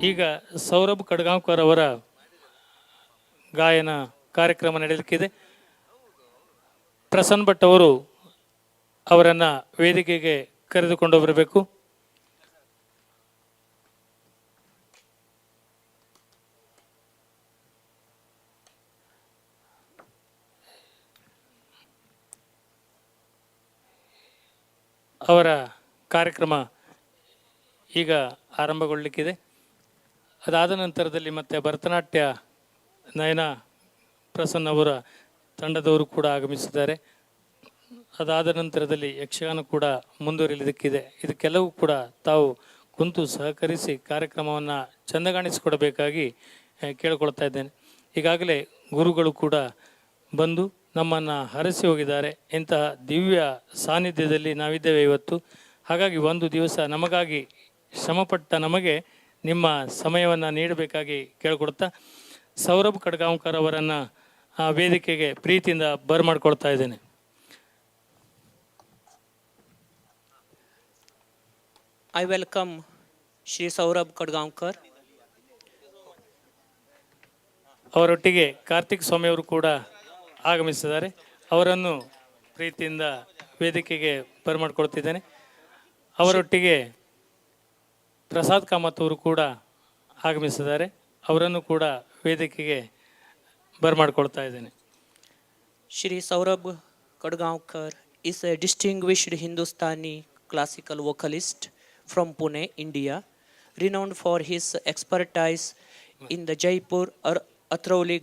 ಈಗ ಸೌರಭ್ ಕಡ್ಗಾಂವ್ಕರ್ ಅವರ ಗಾಯನ ಕಾರ್ಯಕ್ರಮ ನಡೆಯಲಿಕ್ಕಿದೆ. ಪ್ರಸನ್ನ ಭಟ್ ಅವರು ಅವರನ್ನು ವೇದಿಕೆಗೆ ಕರೆದುಕೊಂಡು ಬರಬೇಕು. ಅವರ ಕಾರ್ಯಕ್ರಮ ಈಗ ಆರಂಭಗೊಳ್ಳಲಿಕ್ಕಿದೆ. ಅದಾದ ನಂತರದಲ್ಲಿ ಮತ್ತೆ ಭರತನಾಟ್ಯ ನಯನ ಪ್ರಸನ್ನ ಅವರ ತಂಡದವರು ಕೂಡ ಆಗಮಿಸಿದ್ದಾರೆ. ಅದಾದ ನಂತರದಲ್ಲಿ ಯಕ್ಷಗಾನ ಕೂಡ ಮುಂದುವರಿಯಲಿಕ್ಕಿದೆ. ಇದಕ್ಕೆಲ್ಲವೂ ಕೂಡ ತಾವು ಕುಂತು ಸಹಕರಿಸಿ ಕಾರ್ಯಕ್ರಮವನ್ನು ಚೆಂದಗಾಣಿಸಿಕೊಡಬೇಕಾಗಿ ಕೇಳಿಕೊಳ್ತಾ ಇದ್ದೇನೆ. ಈಗಾಗಲೇ ಗುರುಗಳು ಕೂಡ ಬಂದು ನಮ್ಮನ್ನು ಹರಸಿ ಹೋಗಿದ್ದಾರೆ. ಇಂತಹ ದಿವ್ಯ ಸಾನ್ನಿಧ್ಯದಲ್ಲಿ ನಾವಿದ್ದೇವೆ ಇವತ್ತು. ಹಾಗಾಗಿ ಒಂದು ದಿವಸ ನಮಗಾಗಿ ಶ್ರಮಪಟ್ಟ ನಮಗೆ ನಿಮ್ಮ ಸಮಯವನ್ನು ನೀಡಬೇಕಾಗಿ ಕೇಳಿಕೊಡ್ತಾ ಸೌರಭ್ ಕಡ್ಗಾಂವ್ಕರ್ ಅವರನ್ನು ವೇದಿಕೆಗೆ ಪ್ರೀತಿಯಿಂದ ಬರಮಾಡ್ಕೊಳ್ತಾ ಇದ್ದೇನೆ. I welcome Shri Saurabh Kadgaonkar. ಅವರೊಟ್ಟಿಗೆ ಕಾರ್ತಿಕ್ ಸ್ವಾಮಿ ಅವರು ಕೂಡ ಆಗಮಿಸಿದ್ದಾರೆ. ಅವರನ್ನು ಪ್ರೀತಿಯಿಂದ ವೇದಿಕೆಗೆ ಬರಮಾಡ್ಕೊಳ್ತಿದ್ದೇನೆ. ಅವರೊಟ್ಟಿಗೆ ಪ್ರಸಾದ್ ಕಾಮತ್ ಅವರು ಕೂಡ ಆಗಮಿಸಿದ್ದಾರೆ. ಅವರನ್ನು ಕೂಡ ವೇದಿಕೆಗೆ ಬರಮಾಡ್ಕೊಳ್ತಾ ಇದ್ದೇನೆ. Shri Saurabh Kadgaonkar is a distinguished Hindustani classical vocalist from Pune, India, renowned for his expertise in the Jaipur or Atrauli